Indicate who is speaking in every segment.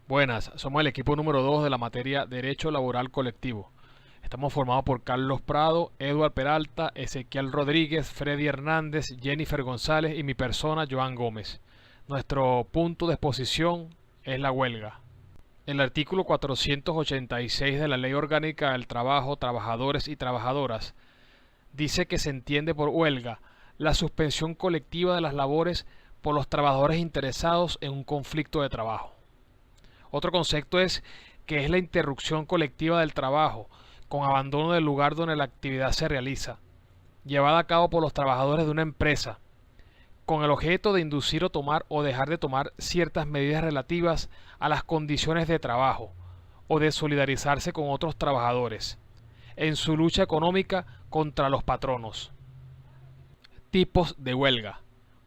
Speaker 1: Buenas, somos el equipo número 2 de la materia Derecho Laboral Colectivo. Estamos formados por Carlos Prado, Eduard Peralta, Ezequiel Rodríguez, Freddy Hernández, Jennifer González y mi persona, Joan Gómez. Nuestro punto de exposición es la huelga. El artículo 486 de la Ley Orgánica del Trabajo, Trabajadores y Trabajadoras dice que se entiende por huelga la suspensión colectiva de las labores por los trabajadores interesados en un conflicto de trabajo. Otro concepto es que es la interrupción colectiva del trabajo, con abandono del lugar donde la actividad se realiza, llevada a cabo por los trabajadores de una empresa, con el objeto de inducir o tomar o dejar de tomar ciertas medidas relativas a las condiciones de trabajo, o de solidarizarse con otros trabajadores, en su lucha económica contra los patronos. Tipos de huelga.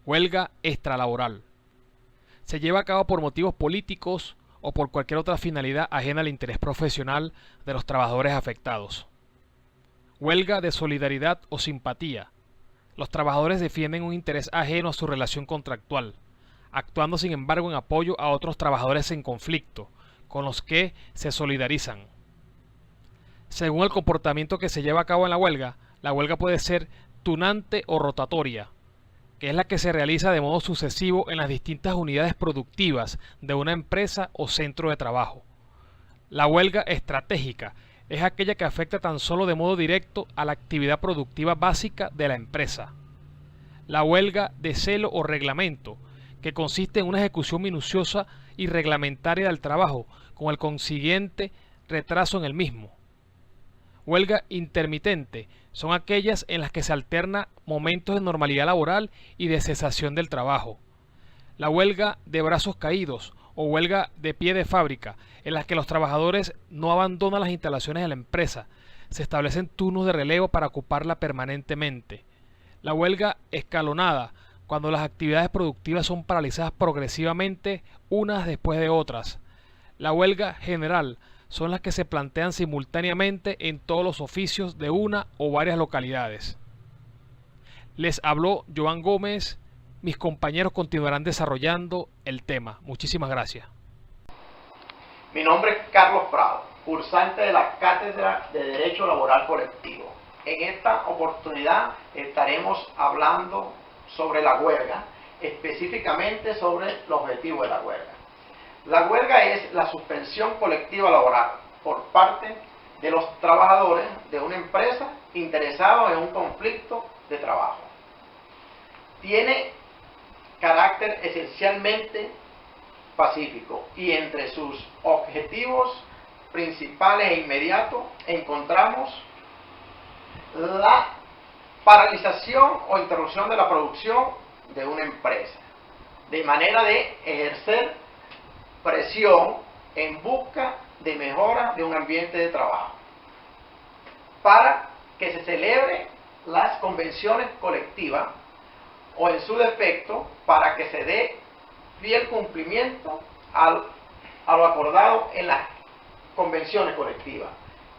Speaker 1: Huelga extralaboral. Se lleva a cabo por motivos políticos o por cualquier otra finalidad ajena al interés profesional de los trabajadores afectados. Huelga de solidaridad o simpatía. Los trabajadores defienden un interés ajeno a su relación contractual, actuando sin embargo en apoyo a otros trabajadores en conflicto, con los que se solidarizan. Según el comportamiento que se lleva a cabo en la huelga puede ser tunante o rotatoria, que es la que se realiza de modo sucesivo en las distintas unidades productivas de una empresa o centro de trabajo. La huelga estratégica es aquella que afecta tan solo de modo directo a la actividad productiva básica de la empresa. La huelga de celo o reglamento, que consiste en una ejecución minuciosa y reglamentaria del trabajo, con el consiguiente retraso en el mismo. Huelga intermitente son aquellas en las que se alterna momentos de normalidad laboral y de cesación del trabajo. La huelga de brazos caídos o huelga de pie de fábrica, en las que los trabajadores no abandonan las instalaciones de la empresa, se establecen turnos de relevo para ocuparla permanentemente. La huelga escalonada, cuando las actividades productivas son paralizadas progresivamente unas después de otras. La huelga general son las que se plantean simultáneamente en todos los oficios de una o varias localidades. Les habló Joan Gómez. Mis compañeros continuarán desarrollando el tema. Muchísimas gracias.
Speaker 2: Mi nombre es Carlos Prado, cursante de la Cátedra de Derecho Laboral Colectivo. En esta oportunidad estaremos hablando sobre la huelga, específicamente sobre los objetivos de la huelga. La huelga es la suspensión colectiva laboral por parte de los trabajadores de una empresa interesados en un conflicto de trabajo. Tiene carácter esencialmente pacífico y entre sus objetivos principales e inmediatos encontramos la paralización o interrupción de la producción de una empresa, de manera de ejercer presión en busca de mejora de un ambiente de trabajo, para que se celebre las convenciones colectivas o en su defecto para que se dé fiel cumplimiento a lo acordado en las convenciones colectivas.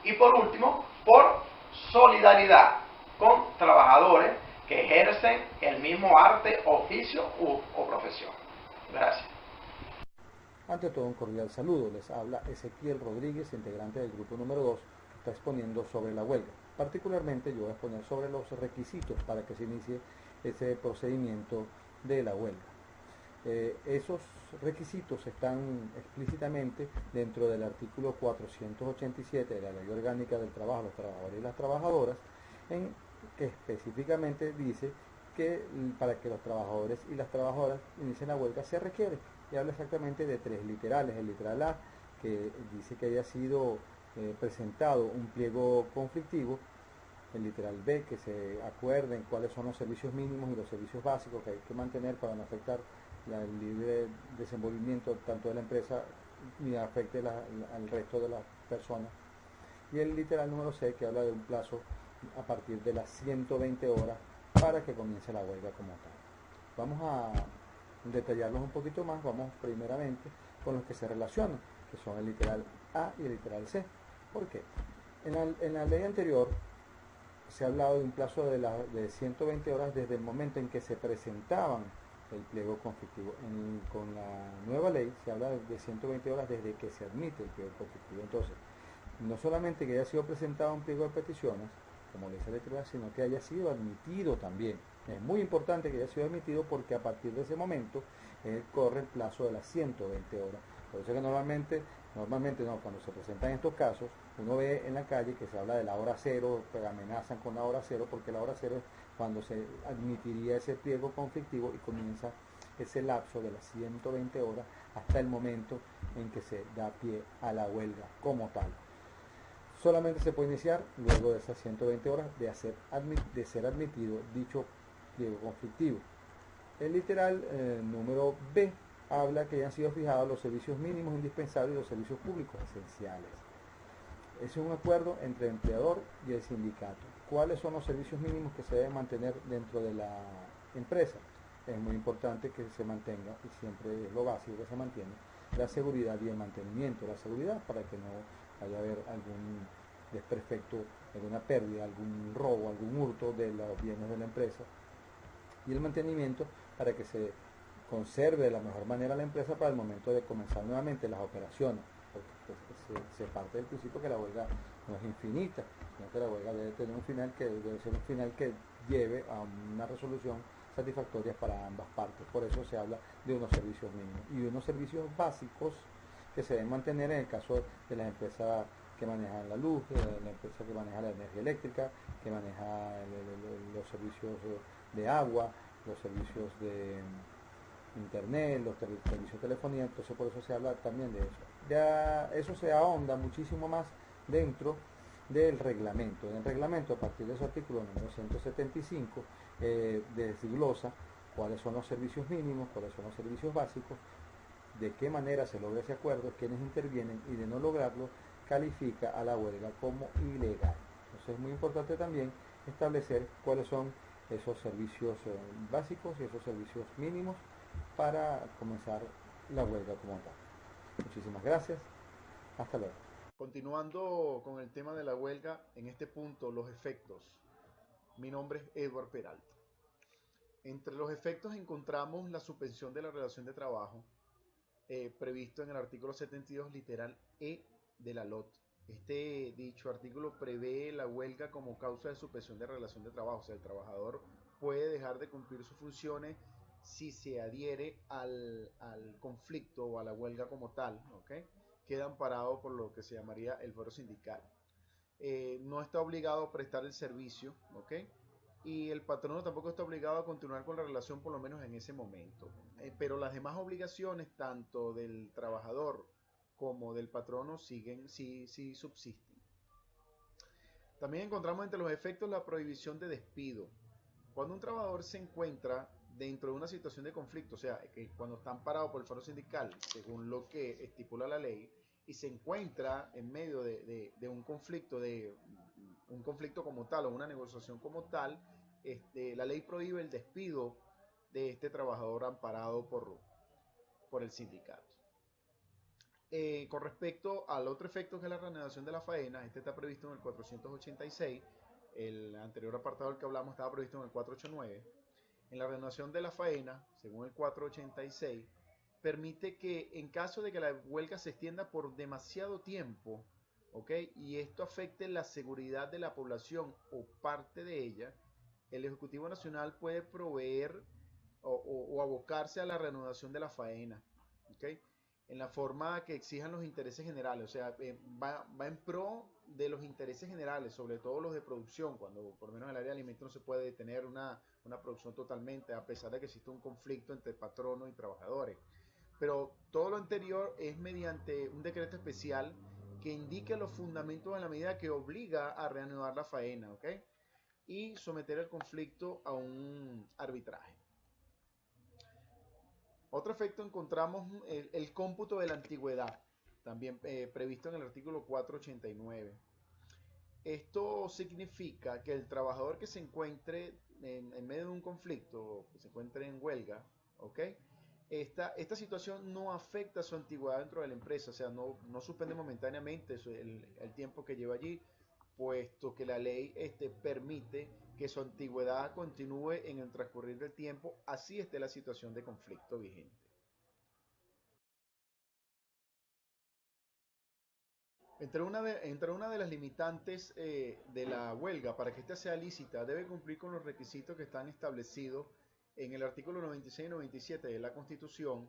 Speaker 2: Y por último, por solidaridad con trabajadores que ejercen el mismo arte, oficio o profesión. Gracias.
Speaker 3: Ante todo, un cordial saludo. Les habla Ezequiel Rodríguez, integrante del grupo número 2, que está exponiendo sobre la huelga. Particularmente yo voy a exponer sobre los requisitos para que se inicie ese procedimiento de la huelga. Esos requisitos están explícitamente dentro del artículo 487 de la Ley Orgánica del Trabajo, los trabajadores y las trabajadoras, en que específicamente dice que para que los trabajadores y las trabajadoras inicien la huelga se requiere, y habla exactamente de tres literales. El literal A, que dice que haya sido presentado un pliego conflictivo. El literal B, que se acuerden cuáles son los servicios mínimos y los servicios básicos que hay que mantener para no afectar el libre desenvolvimiento tanto de la empresa ni afecte al resto de las personas. Y el literal número C, que habla de un plazo a partir de las 120 horas para que comience la huelga como tal. Vamos a detallarlos un poquito más. Vamos primeramente con los que se relacionan, que son el literal A y el literal C. ¿Por qué? En la ley anterior se ha hablado de un plazo de 120 horas desde el momento en que se presentaban el pliego conflictivo. Con la nueva ley se habla de 120 horas desde que se admite el pliego conflictivo. Entonces, no solamente que haya sido presentado un pliego de peticiones, como le dice la letra, sino que haya sido admitido también. Es muy importante que haya sido admitido porque a partir de ese momento corre el plazo de las 120 horas. Por eso que normalmente no, cuando se presentan estos casos, uno ve en la calle que se habla de la hora cero, que amenazan con la hora cero, porque la hora cero es cuando se admitiría ese pliego conflictivo y comienza ese lapso de las 120 horas hasta el momento en que se da pie a la huelga como tal. Solamente se puede iniciar luego de esas 120 horas de ser admitido dicho pliego conflictivo. El literal número B habla que hayan sido fijados los servicios mínimos indispensables y los servicios públicos esenciales. Ese es un acuerdo entre el empleador y el sindicato. ¿Cuáles son los servicios mínimos que se deben mantener dentro de la empresa? Es muy importante que se mantenga, y siempre es lo básico que se mantiene, la seguridad y el mantenimiento. La seguridad para que no vaya a haber algún desperfecto, alguna pérdida, algún robo, algún hurto de los bienes de la empresa. Y el mantenimiento para que se conserve de la mejor manera la empresa para el momento de comenzar nuevamente las operaciones, porque pues, se parte del principio que la huelga no es infinita, sino que la huelga debe tener un final que debe ser un final que lleve a una resolución satisfactoria para ambas partes. Por eso se habla de unos servicios mínimos y unos servicios básicos que se deben mantener en el caso de las empresas que manejan la luz, la empresa que maneja la energía eléctrica, que maneja los servicios de agua, los servicios de internet, los servicios de telefonía. Entonces por eso se habla también de eso. Ya eso se ahonda muchísimo más dentro del reglamento. En el reglamento, a partir de su artículo número 175, desglosa cuáles son los servicios mínimos, cuáles son los servicios básicos, de qué manera se logra ese acuerdo, quiénes intervienen, y de no lograrlo califica a la huelga como ilegal. Entonces es muy importante también establecer cuáles son esos servicios básicos y esos servicios mínimos para comenzar la huelga como tal. Muchísimas gracias. Hasta luego.
Speaker 4: Continuando con el tema de la huelga, en este punto los efectos. Mi nombre es Edward Peralta. Entre los efectos encontramos la suspensión de la relación de trabajo, previsto en el artículo 72 literal E de la LOT. Dicho artículo prevé la huelga como causa de suspensión de relación de trabajo. O sea, el trabajador puede dejar de cumplir sus funciones si se adhiere al conflicto o a la huelga como tal, ¿okay? Queda amparado por lo que se llamaría el fuero sindical. No está obligado a prestar el servicio, ¿ok? Y el patrono tampoco está obligado a continuar con la relación, por lo menos en ese momento. Pero las demás obligaciones, tanto del trabajador como del patrono, sí subsisten. También encontramos entre los efectos la prohibición de despido. Cuando un trabajador se encuentra dentro de una situación de conflicto, o sea, que cuando está amparado por el fuero sindical, según lo que estipula la ley, y se encuentra en medio de un conflicto como tal o una negociación como tal, la ley prohíbe el despido de este trabajador amparado por el sindicato. Con respecto al otro efecto que es la reanudación de la faena, este está previsto en el 486, el anterior apartado del que hablamos estaba previsto en el 489. En la reanudación de la faena, según el 486, permite que en caso de que la huelga se extienda por demasiado tiempo, ¿ok? Y esto afecte la seguridad de la población o parte de ella, el Ejecutivo Nacional puede proveer o abocarse a la reanudación de la faena, ¿ok? En la forma que exijan los intereses generales, o sea, va en pro de los intereses generales, sobre todo los de producción, cuando por lo menos en el área de alimentos no se puede detener una producción totalmente, a pesar de que existe un conflicto entre patronos y trabajadores. Pero todo lo anterior es mediante un decreto especial que indique los fundamentos de la medida que obliga a reanudar la faena, ¿ok? Y someter el conflicto a un arbitraje. Otro efecto encontramos el cómputo de la antigüedad, también previsto en el artículo 489. Esto significa que el trabajador que se encuentre en medio de un conflicto, que se encuentre en huelga, ¿ok? Esta situación no afecta su antigüedad dentro de la empresa, o sea, no suspende momentáneamente el tiempo que lleva allí, puesto que la ley permite que su antigüedad continúe en el transcurrir del tiempo, así esté la situación de conflicto vigente. Entre una de las limitantes de la huelga, para que ésta sea lícita, debe cumplir con los requisitos que están establecidos en el artículo 96 y 97 de la Constitución,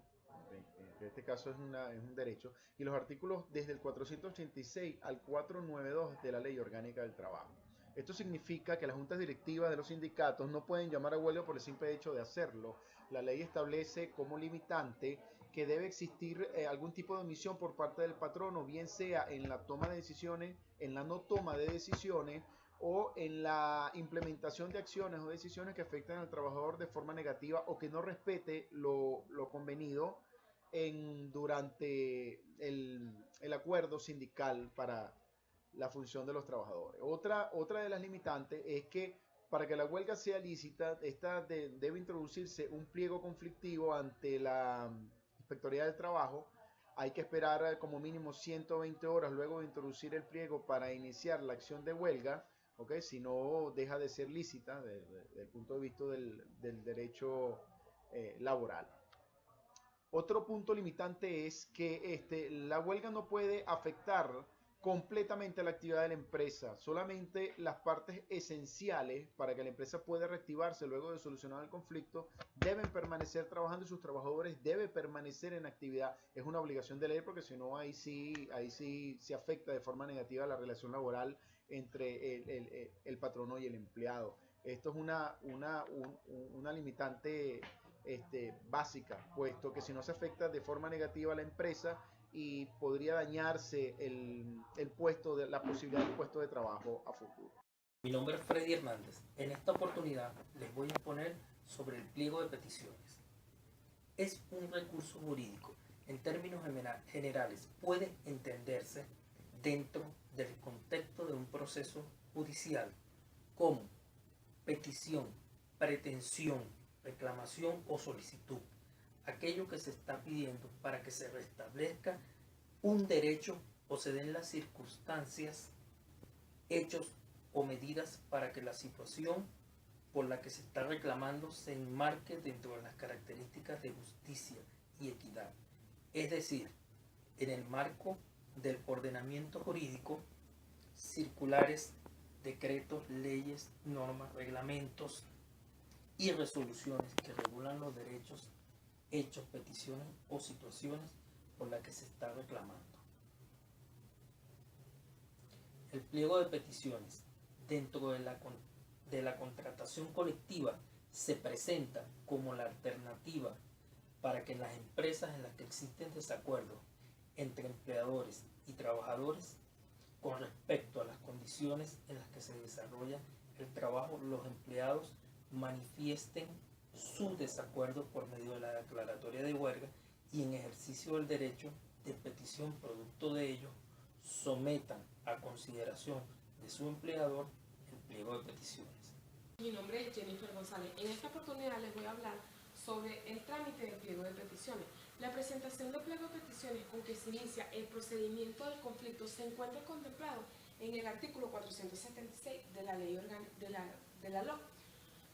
Speaker 4: en este caso es un derecho, y los artículos desde el 486 al 492 de la Ley Orgánica del Trabajo. Esto significa que las juntas directivas de los sindicatos no pueden llamar a huelga por el simple hecho de hacerlo. La ley establece como limitante que debe existir algún tipo de omisión por parte del patrono, bien sea en la toma de decisiones, en la no toma de decisiones o en la implementación de acciones o decisiones que afecten al trabajador de forma negativa o que no respete lo convenido durante el acuerdo sindical para la función de los trabajadores. Otra de las limitantes es que para que la huelga sea lícita, debe introducirse un pliego conflictivo ante la Inspectoría del Trabajo. Hay que esperar como mínimo 120 horas luego de introducir el pliego para iniciar la acción de huelga, ¿okay? Si no, deja de ser lícita desde el punto de vista del derecho laboral. Otro punto limitante es que la huelga no puede afectar completamente la actividad de la empresa, solamente las partes esenciales para que la empresa pueda reactivarse luego de solucionar el conflicto deben permanecer trabajando y sus trabajadores deben permanecer en actividad. Es una obligación de ley porque si no ahí sí se afecta de forma negativa la relación laboral entre el patrono y el empleado. Esto es una limitante básica, puesto que si no se afecta de forma negativa a la empresa y podría dañarse la posibilidad del puesto de trabajo a futuro.
Speaker 5: Mi nombre es Freddy Hernández. En esta oportunidad les voy a exponer sobre el pliego de peticiones. Es un recurso jurídico. En términos generales, puede entenderse dentro del contexto de un proceso judicial como petición, pretensión, reclamación o solicitud. Aquello que se está pidiendo para que se restablezca un derecho o se den las circunstancias, hechos o medidas para que la situación por la que se está reclamando se enmarque dentro de las características de justicia y equidad. Es decir, en el marco del ordenamiento jurídico, circulares, decretos, leyes, normas, reglamentos y resoluciones que regulan los derechos, hechos, peticiones o situaciones por las que se está reclamando. El pliego de peticiones dentro de la contratación colectiva se presenta como la alternativa para que las empresas en las que existen desacuerdos entre empleadores y trabajadores con respecto a las condiciones en las que se desarrolla el trabajo, los empleados manifiesten su desacuerdo por medio de la declaratoria de huelga y en ejercicio del derecho de petición producto de ello sometan a consideración de su empleador el pliego de peticiones.
Speaker 6: Mi nombre es Jennifer González. En esta oportunidad les voy a hablar sobre el trámite del pliego de peticiones. La presentación del pliego de peticiones con que se inicia el procedimiento del conflicto se encuentra contemplado en el artículo 476 de la Ley de la LOC,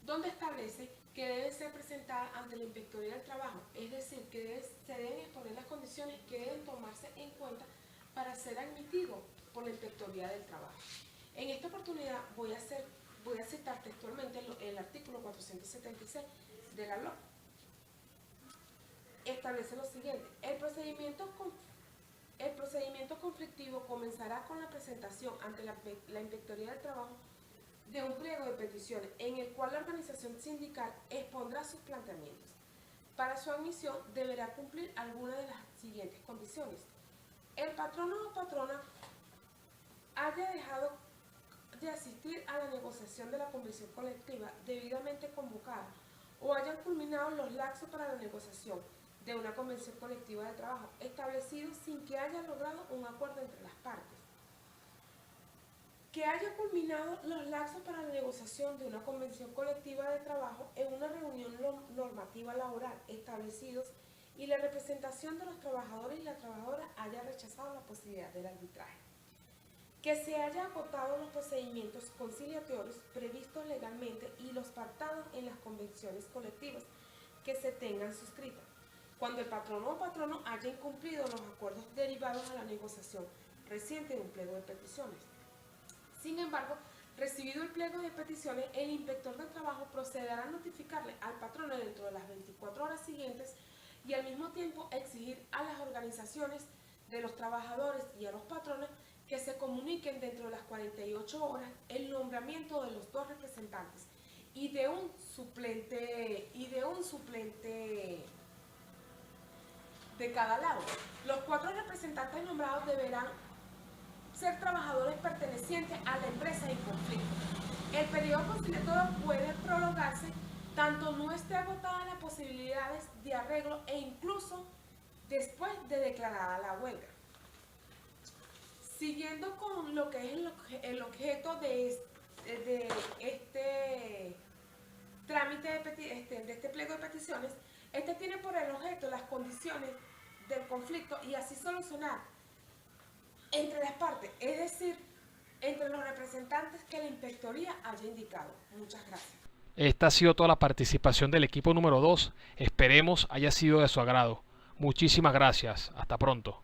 Speaker 6: donde establece que debe ser presentada ante la Inspectoría del Trabajo, es decir, que se deben exponer las condiciones que deben tomarse en cuenta para ser admitido por la Inspectoría del Trabajo. En esta oportunidad voy a citar textualmente el artículo 476 de la LOC. Establece lo siguiente: el procedimiento conflictivo comenzará con la presentación ante la Inspectoría del Trabajo de un pliego de peticiones en el cual la organización sindical expondrá sus planteamientos. Para su admisión deberá cumplir algunas de las siguientes condiciones: el patrono o patrona haya dejado de asistir a la negociación de la convención colectiva debidamente convocada o hayan culminado los lapsos para la negociación de una convención colectiva de trabajo establecido sin que haya logrado un acuerdo entre las partes. Que haya culminado los lapsos para la negociación de una convención colectiva de trabajo en una reunión normativa laboral establecidos y la representación de los trabajadores y las trabajadoras haya rechazado la posibilidad del arbitraje. que se haya agotado los procedimientos conciliatorios previstos legalmente y los pactados en las convenciones colectivas que se tengan suscritas, cuando el patrono o patrono haya incumplido los acuerdos derivados a la negociación reciente de un pliego de peticiones. Sin embargo, recibido el pliego de peticiones, el inspector de trabajo procederá a notificarle al patrono dentro de las 24 horas siguientes y al mismo tiempo exigir a las organizaciones de los trabajadores y a los patrones que se comuniquen dentro de las 48 horas el nombramiento de los dos representantes y de un suplente de cada lado. Los 4 representantes nombrados deberán ser trabajadores pertenecientes a la empresa en conflicto. El periodo conciliatorio puede prolongarse tanto no esté agotada las posibilidades de arreglo e incluso después de declarada la huelga. Siguiendo con lo que es el objeto de este trámite de este pliego de peticiones, este tiene por el objeto las condiciones del conflicto y así solucionar entre las partes, es decir, entre los representantes que la inspectoría haya indicado. Muchas gracias.
Speaker 1: Esta ha sido toda la participación del equipo número 2. Esperemos haya sido de su agrado. Muchísimas gracias. Hasta pronto.